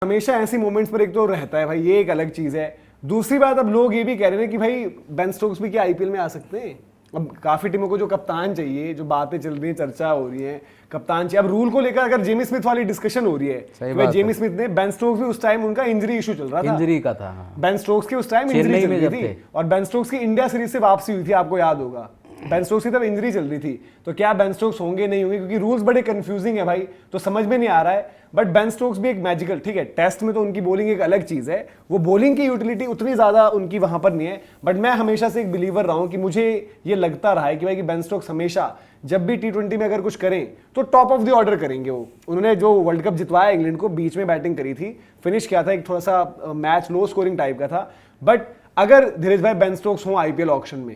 हमेशा ऐसी मोमेंट्स पर एक तो रहता है भाई, ये एक अलग चीज है। दूसरी बात, अब लोग ये भी कह रहे हैं कि भाई बेन स्टोक्स भी क्या आईपीएल में आ सकते हैं। अब काफी टीमों को जो कप्तान चाहिए, जो बातें चल रही है, चर्चा हो रही है कप्तान चाहिए। अब रूल को लेकर अगर जेमी स्मिथ वाली डिस्कशन हो रही है कि भाई जेमी स्मिथ ने, बेन स्टोक्स भी उस टाइम उनका इंजरी इशू चल रहा था, इंजरी का था। बेन स्टोक्स की उस टाइम इंजरी चल रही थी और बेन स्टोक्स की इंडिया सीरीज से वापसी हुई थी, आपको याद होगा। बेन स्टोक्स की तब इंजरी चल रही थी, तो क्या बेन स्टोक्स होंगे नहीं होंगे, क्योंकि रूल्स बड़े कंफ्यूजिंग है भाई, तो समझ में नहीं आ रहा है। बट बेन स्टोक्स भी एक मैजिकल, ठीक है, टेस्ट में तो उनकी बॉलिंग एक अलग चीज है, वो बॉलिंग की यूटिलिटी उतनी ज्यादा उनकी वहां पर नहीं है। बट मैं हमेशा से एक बिलीवर रहा हूं कि मुझे ये लगता रहा है कि भाई कि बेन स्टोक्स हमेशा जब भी टी20 में अगर कुछ करें तो टॉप ऑफ द ऑर्डर करेंगे। वो उन्होंने जो वर्ल्ड कप जितवाया इंग्लैंड को, बीच में बैटिंग करी थी, फिनिश किया था, एक थोड़ा सा मैच लो स्कोरिंग टाइप का था। बट अगर धीरज भाई बेन स्टोक्स हो आईपीएल ऑक्शन में,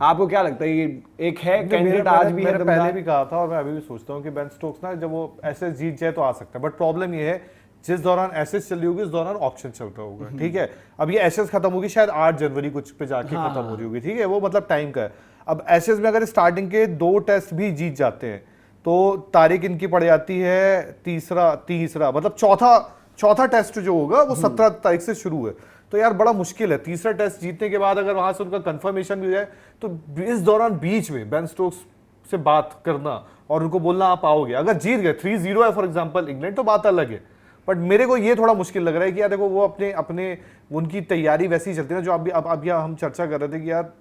आपको क्या लगता है ये एक है कैंडिडेट आज भी है? मैंने पहले भी कहा था और मैं अभी भी सोचता हूँ कि बेन स्टोक्स ना जब वो ऐसे जीत जाए तो आ सकता है। बट प्रॉब्लम ये है जिस दौरान एसेस चल रही होगी उस दौरान ऑक्शन चल रहा होगा, ठीक है। अब ये एसेस खत्म होगी शायद 8 जनवरी कुछ पे जाके खत्म हो रही होगी, ठीक है, वो मतलब टाइम का है। अब एसेस में अगर स्टार्टिंग के 2 टेस्ट भी जीत जाते हैं तो तारीख इनकी पड़ जाती है तीसरा मतलब चौथा टेस्ट जो होगा वो 17 तारीख से शुरू है। तो यार बड़ा मुश्किल है तीसरा टेस्ट जीतने के बाद अगर वहां से उनका कंफर्मेशन मिल जाए तो इस दौरान बीच में बेन स्टोक्स से बात करना और उनको बोलना आप आओगे। अगर जीत गए 3-0 है फॉर एग्जांपल इंग्लैंड तो बात अलग है। बट मेरे को ये थोड़ा मुश्किल लग रहा है कि यार देखो वो अपने उनकी तैयारी वैसी चलती है ना, जो अब हम चर्चा कर रहे थे कि यार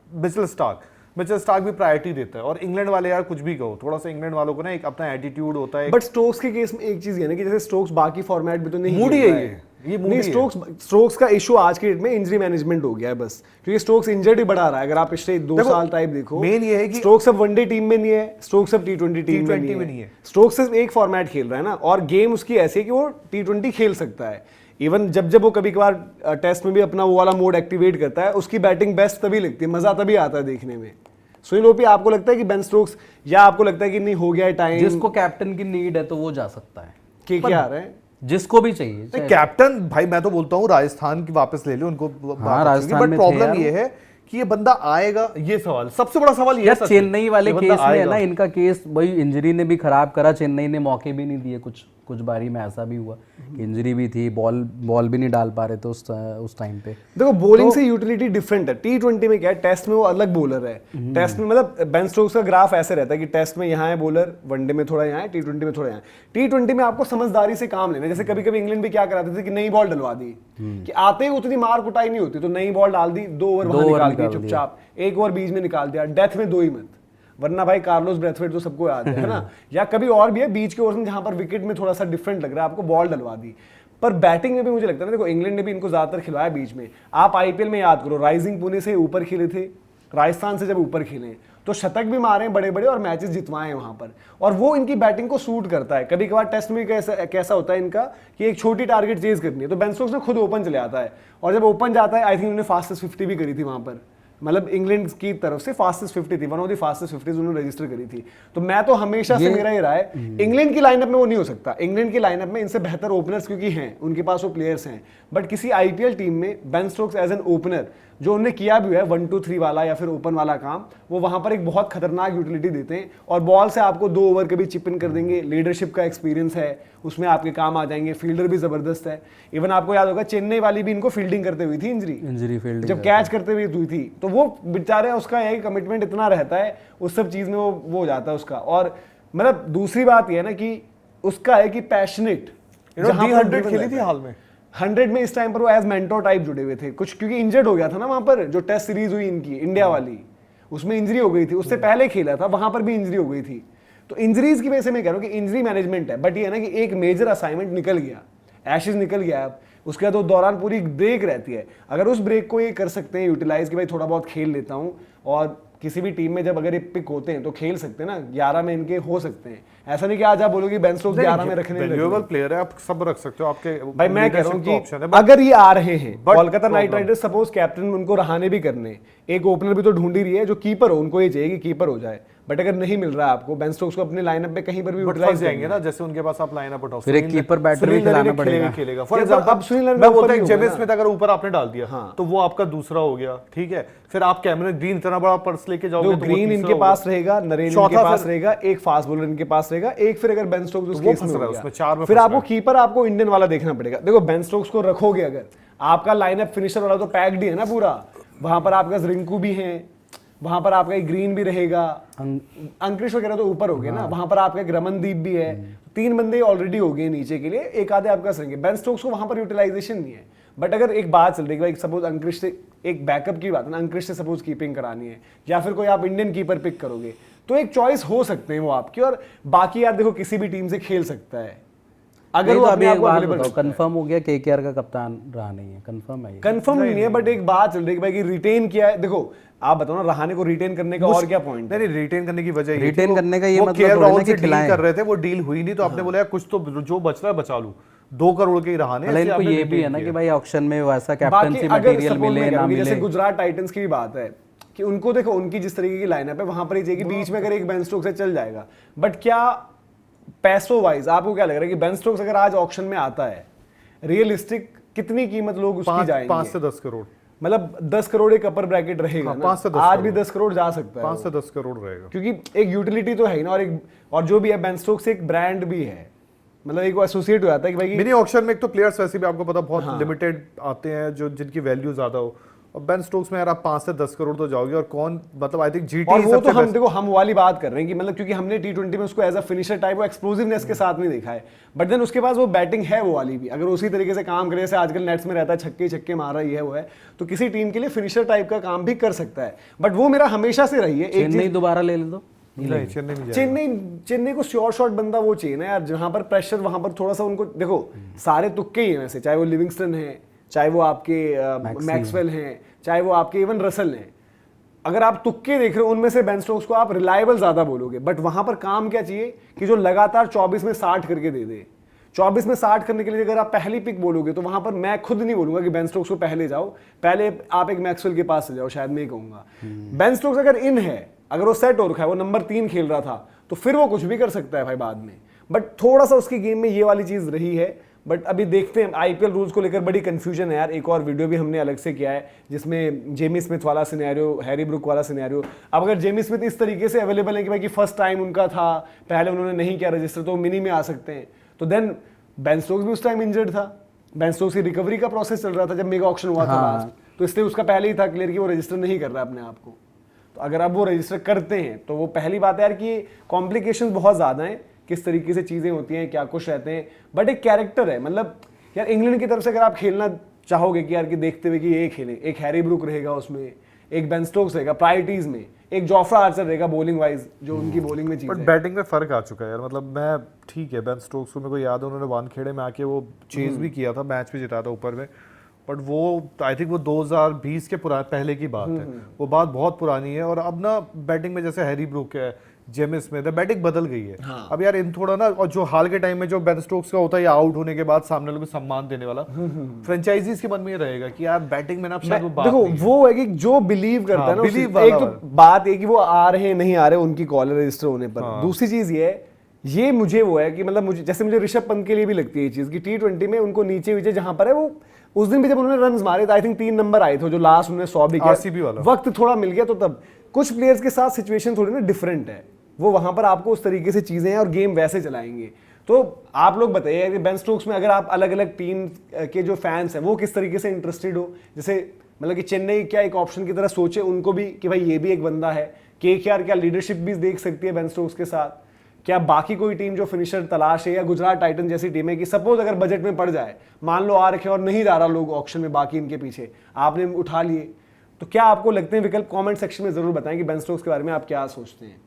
मिचेल स्टार्क भी प्रायोरिटी देता है। और इंग्लैंड वाले यार कुछ भी कहो, थोड़ा सा इंग्लैंड वालों को ना एक अपना एटीट्यूड होता है। बट स्टोक्स के केस में एक चीज है ना कि जैसे स्टोक्स बाकी फॉर्मेट में तो नहीं मूडी है ये नहीं, स्टोक्स का इशू आज के डेट में इंजरी मैनेजमेंट हो गया है बस, क्योंकि स्टोक्स इंजर्ड ही बढ़ा रहा है। अगर आप पिछले 2 साल टाइप देखो, मेन ये है कि स्टोक्स अब वनडे टीम में नहीं है, स्टोक्स अब टी20 टीम में नहीं है। स्टोक्स सिर्फ एक फॉर्मेट खेल रहा है ना, और गेम उसकी ऐसी है कि वो टी20 खेल सकता है। इवन जब वो कभी कभार टेस्ट में भी अपना वो वाला मोड एक्टिवेट करता है, उसकी बैटिंग बेस्ट तभी लगती है, मजा तभी आता है देखने में। सुनील ओपी, आपको लगता है कि बेन स्टोक्स, या आपको लगता है कि नहीं हो गया टाइम, जिसको कैप्टन की नीड है तो वो जा सकता है, क्या आ रहा है जिसको भी चाहिए कैप्टन भाई। मैं तो बोलता हूँ राजस्थान की वापस ले लो उनको, बट प्रॉब्लम ये है कि ये बंदा आएगा, ये सवाल सबसे बड़ा सवाल ये है। चेन्नई वाले केस में है ना, इनका केस भाई इंजरी ने भी खराब करा, चेन्नई ने मौके भी नहीं दिए, कुछ बारी में ऐसा भी हुआ कि इंजरी भी थी, बॉल भी नहीं डाल पा रहे थे उस टाइम पे। देखो बॉलिंग से यूटिलिटी डिफरेंट है। टी20 में क्या है, टेस्ट में वो अलग बॉलर है। टेस्ट में मतलब बेन स्टोक्स का ग्राफ ऐसे रहता है कि टेस्ट में यहाँ है बॉलर, वनडे में थोड़ा यहाँ है, टी20 में थोड़ा यहाँ। टी20 में आपको समझदारी से काम लेना है। जैसे कभी कभी इंग्लैंड भी क्या कराते थे कि नई बॉल डलवा दी, कि आते ही उतनी मार कुटाई नहीं होती, तो नई बॉल डाल दी, 2 ओवर वहां निकाल दिए चुपचाप, 1 ओवर बीच में निकाल दिया, डेथ में 2 ही मत, वरना भाई कार्लोस ब्रेथवेट तो सबको याद है ना। या कभी और भी है बीच के ओवर में जहां पर विकेट में थोड़ा सा डिफरेंट लग रहा है, आपको बॉल डलवा दी। पर बैटिंग में भी मुझे लगता है ना, देखो इंग्लैंड ने भी इनको ज्यादातर खिलवाया बीच में। आप आईपीएल में याद करो, राइजिंग पुणे से ऊपर खेले थे, राजस्थान से जब ऊपर खेले तो शतक भी मारे बड़े बड़े और मैचेस जितवाए वहां पर, और वो इनकी बैटिंग को सूट करता है। कभी कभार टेस्ट में कैसा होता है इनका कि एक छोटी टारगेट चेज करनी है, तो बेन स्टोक्स ने खुद ओपन चले आता है, और जब ओपन जाता है, आई थिंक उन्होंने फास्टेस्ट 50 भी करी थी वहां पर, मतलब इंग्लैंड की तरफ से फास्टेस्ट 50 थी, वन ऑफ द फास्टेस्ट 50 उन्होंने रजिस्टर करी थी। तो मैं तो हमेशा से मेरा ये रहा है, इंग्लैंड की लाइनअप में वो नहीं हो सकता। इंग्लैंड की लाइनअप में इनसे बेहतर ओपनर्स क्योंकि हैं, उनके पास वो प्लेयर्स हैं। बट किसी आईपीएल टीम में Ben Stokes as an opener, जो उन्होंने किया भी है 1-2-3 वाला या फिर ओपन वाला काम, वो वहां पर एक बहुत खतरनाक यूटिलिटी देते हैं, और बॉल से आपको 2 ओवर कभी चिप इन कर देंगे। लीडरशिप का एक्सपीरियंस है, उसमें आपके काम आ जाएंगे। फील्डर भी जबरदस्त है। इवन आपको याद होगा चेन्नई वाली भी इनको फील्डिंग करते हुई थी इंजरी फील्डिंग जब कैच करते हुए हुई थी, तो वो बेचारे उसका एक कमिटमेंट इतना रहता है उस सब चीज में, वो हो जाता है उसका। और मतलब दूसरी बात यह है ना कि उसका है कि पैशनेट, 100 खेली थी हाल में 100 में इस टाइम पर वो एज मेंटोर टाइप जुड़े हुए थे कुछ, क्योंकि इंजर्ड हो गया था ना वहां पर, जो टेस्ट सीरीज हुई इनकी इंडिया वाली, उसमें इंजरी हो गई थी। उससे पहले खेला था, वहां पर भी इंजरी हो गई थी। तो इंजरीज की वजह से मैं कह रहा हूँ कि इंजरी मैनेजमेंट है। बट ये है ना कि एक मेजर असाइनमेंट निकल गया, एशेज निकल गया, अब उसके बाद वो दौरान पूरी ब्रेक रहती है। अगर उस ब्रेक को ये कर सकते हैं यूटिलाइज कि भाई थोड़ा बहुत खेल लेता हूँ, और किसी भी टीम में जब अगर ये पिक होते हैं तो खेल सकते हैं ना, 11 में इनके हो सकते हैं। ऐसा नहीं कि आज आप बोलोगे बेन स्टोक्स 11 में रखने वैल्यूएबल प्लेयर है, आप सब रख सकते हो आपके। भाई मैं कह रहा हूं कि अगर ये आ रहे हैं, Kolkata night Riders suppose captain उनको रहाने भी करने, एक ओपनर भी तो ढूंढ ही रही है जो कीपर हो, उनको ये चाहिए कि कीपर हो जाए। बट अगर नहीं मिल रहा है आपको बेन स्टोक्स को अपने लाइनअप में कहीं पर भी बट यूटिलाइज फंस जाएंगे ना, जैसे उनके पास आप लाइनअप उठाओ, फिर एक कीपर बैटर भी खिलाना पड़ेगा। खेलेगा फॉर अब एग्जांपल सुनील नारायण मैं ऊपर बोलता ही हूं होगा जेम्स ना। स्मिथ अगर ऊपर आपने डाल दिया हाँ। तो वो आपका दूसरा हो गया, ठीक है। फिर आप कैमरन ग्रीन इतना बड़ा पर्स लेके जाओगे जो तो वो ग्रीन तीसरा इनके होगा। पास रहेगा, नरेन चौथा इनके पास फिर- रहेगा, एक फास्ट बॉलर इनके पास रहेगा, एक फिर अगर बेन स्टोक्स उस वो केस फंस में रहा हो है गया, उसमें, चार में फिर फंस आपको कीपर आपको इंडियन वाला देखना पड़ेगा। देखो बेन स्टोक्स को रखोगे अगर, आपका लाइनअप फिनिशर वाला तो पैक्ड ही है ना पूरा, वहां पर आपका रिंकू भी है, वहां पर आपका एक ग्रीन भी रहेगा, अंकुश वगैरह तो ऊपर हो गए ना, वहां पर आपका एक रमनदीप भी है, 3 बंदे ऑलरेडी हो गए नीचे के लिए, एक आधे आपका सरेंगे। बेन स्टोक्स को वहां पर यूटिलाइजेशन नहीं है। बट अगर एक बात चल रही है कि सपोज अंकुश से एक बैकअप की बात है ना, अंकुश से सपोज कीपिंग करानी है या फिर कोई आप इंडियन कीपर पिक करोगे तो एक चॉइस हो सकते हैं वो आपकी, और बाकी यार देखो किसी भी टीम से खेल सकता है अगर वो अपने आप को अवेलेबल। कंफर्म हो गया केकेआर का कप्तान रहा नहीं है, कंफर्म है ये? कंफर्म नहीं है, बट एक बात चल रही है कि भाई कि रिटेन किया है। देखो आप बताओ ना, रहाणे को रिटेन करने का और क्या पॉइंट है? नहीं रिटेन करने की वजह ये थी, रिटेन वो- करने का ये वो मतलब केएल थोड़ी ना राहुल कि से डील खिलाएं। कर रहे थे, वो डील हुई नहीं तो आपने बोला यार कुछ तो जो बच रहा है बचा लूं, 2 करोड़ के ही रहाणे। मतलब इसलिए इनको आपने ये भी retain है ना कि किया। भाई ऑक्शन में वैसा बाकी कैप्टनसी अगर मटेरियल suppose मिले मैं ना कहूँ कि मिले। जैसे गुजरात टाइटंस की भी बात है कि उनको देखो उनकी जिस तरीके की लाइनअप है वहां पर ही चाहिए कि बीच में अगर एक बेन स्टोक्स से चल जाएगा, बट क्या पैसों वाइज आपको क्या लग रहा है कि बेन स्टोक्स अगर आज ऑक्शन में आता है, रियलिस्टिक कितनी कीमत लोग उसकी जाएंगे? 5 से 10 करोड़, मतलब 10 करोड़ एक अपर ब्रैकेट रहेगा ना, 5 से 10 आज भी करोड़। 10 करोड़ जा सकता है 5 वो। से 10 करोड़ रहेगा। क्योंकि एक यूटिलिटी तो है ही ना, और जो भी है बेन स्टोक्स एक ब्रांड भी है, मतलब एक एसोसिएट हो जाता है कि भाई मिनी ऑक्शन में एक तो प्लेयर्स वैसे भी आपको पता बहुत लिमिटेड आते हैं जो जिनकी वैल्यू ज्यादा हो, और बेन स्टोक्स में यार आप 5 से 10 करोड़ तो जाओगे, और कौन मतलब आई थिंक जीटी और वो तो हम देखो हम वाली बात कर रहे हैं कि मतलब क्योंकि हमने टी20 में उसको एज अ फिनिशर टाइप वो एक्सप्लोसिवनेस के साथ नहीं देखा है, बट देन उसके पास वो बैटिंग है वो वाली भी, अगर उसी तरीके से काम करे जैसे आजकल नेट्स में रहता है, छक्के छक्के मार रहा है वो है, तो किसी टीम के लिए फिनिशर टाइप का काम भी कर सकता है। बट वो मेरा हमेशा से रही है। एक चेन्नई दोबारा ले ले दो, नहीं चेन्नई में जाएगा। चेन्नई को श्योर शॉट बंदा वो चाहिए ना यार, जहां पर प्रेशर वहां पर थोड़ा सा उनको देखो सारे तुक्के ही हैं वैसे, चाहे वो लिविंगस्टन है, चाहे वो आपके मैक्सवेल हैं, चाहे वो आपके इवन रसल हैं। अगर आप तुक्के देख रहे हो उनमें से बेन स्टोक्स को आप रिलायबल ज्यादा बोलोगे, बट वहां पर काम क्या चाहिए कि जो लगातार 24 में 60 करके दे दे। 24 में 60 करने के लिए अगर आप पहली पिक बोलोगे तो वहां पर मैं खुद नहीं बोलूंगा कि बेन स्टोक्स को पहले जाओ, पहले आप एक मैक्सवेल के पास से जाओ, शायद मैं ही कहूंगा। बेन स्टोक्स अगर इन है, अगर वो सेट हो रखा है, वो नंबर 3 खेल रहा था, तो फिर वो कुछ भी कर सकता है भाई बाद में। बट थोड़ा सा उसकी गेम में ये वाली चीज रही है। बट अभी देखते हैं, आईपीएल रूल्स को लेकर बड़ी कंफ्यूजन है यार। एक और वीडियो भी हमने अलग से किया है जिसमें जेमी स्मिथ वाला सिनेरियो, हैरी ब्रुक वाला सिनेरियो। अब अगर जेमी स्मिथ इस तरीके से अवेलेबल है कि भाई कि फर्स्ट टाइम उनका था, पहले उन्होंने नहीं किया रजिस्टर, तो मिनी में आ सकते हैं, तो देन बेन स्टोक्स भी उस टाइम इंजर्ड था, बेन स्टोक्स की रिकवरी का प्रोसेस चल रहा था जब मेगा ऑक्शन हुआ था लास्ट, तो इसलिए उसका पहले ही था क्लियर कि वो रजिस्टर नहीं कर रहा अपने आप को। तो अगर आप वो रजिस्टर करते हैं तो वो पहली बात है यार कि कॉम्प्लिकेशन बहुत ज़्यादा हैं, किस तरीके से चीज़ें होती हैं, क्या कुछ रहते हैं, बट एक कैरेक्टर है। मतलब यार इंग्लैंड की तरफ से अगर आप खेलना चाहोगे कि यार कि देखते हुए कि ये खेलें, एक हैरी ब्रुक रहेगा उसमें, एक बेन स्टोक्स रहेगा प्रायोरिटीज में, एक जोफ्रा आर्चर रहेगा बॉलिंग वाइज, जो उनकी बॉलिंग में चीज़ बट है। बैटिंग में फर्क आ चुका है यार। मतलब मैं ठीक है, बेन स्टोक्स को मेरे को याद है उन्होंने वानखेड़े में आके वो चेज भी किया था, मैच भी जिताया था ऊपर में, बट वो आई थिंक वो 2020 के पहले की बात है, वो बात बहुत पुरानी है। और अब ना बैटिंग में जैसे हैरी ब्रुक है, जेमी स्मिथ है, बैटिंग बदल गई है। अब यार इन थोड़ा ना, और जो हाल के टाइम में जो बेन स्टोक्स का होता है या आउट होने के बाद सामने वालों को सम्मान देने वाला, फ्रेंचाइजीज के मन में ये रहेगा कि यार बैटिंग में ना शायद वो बात देखो नहीं है। वो है कि जो बिलीव करता है ना, believe एक वाला तो बात है कि वो आ रहे हैं नहीं आ रहे उनकी कॉलर रजिस्टर होने पर। दूसरी चीज ये है, ये मुझे वो है कि मतलब मुझे जैसे मुझे ऋषभ पंत के लिए भी लगती है ये चीज कि टी20 में उनको नीचे नीचे जहां पर है, वो उस दिन भी जब उन्होंने रन मारे तो आई थिंक 3 नंबर आए थे, जो लास्ट उन्होंने 100 भी RCB वाला। वक्त थोड़ा मिल गया, तो तब कुछ प्लेयर्स के साथ सिचुएशन थोड़ी ना डिफरेंट है, वो वहां पर आपको उस तरीके से चीजें हैं और गेम वैसे चलाएंगे। तो आप लोग बताइए कि बेन स्टोक्स में अगर आप अलग अलग टीम के जो फैंस हैं वो किस तरीके से इंटरेस्टेड हो, जैसे मतलब कि चेन्नई क्या एक ऑप्शन की तरह सोचे उनको भी कि भाई ये भी एक बंदा है, केकेआर क्या लीडरशिप भी देख सकती है बेन स्टोक्स के साथ, क्या बाकी कोई टीम जो फिनिशर तलाश है, या गुजरात टाइटन जैसी टीम है कि सपोज अगर बजट में पड़ जाए, मान लो आ रखे और नहीं जा रहा लोग ऑक्शन में बाकी इनके पीछे, आपने उठा लिए, तो क्या आपको लगते हैं विकल्प? कमेंट सेक्शन में जरूर बताएं कि बेन स्टोक्स के बारे में आप क्या सोचते हैं।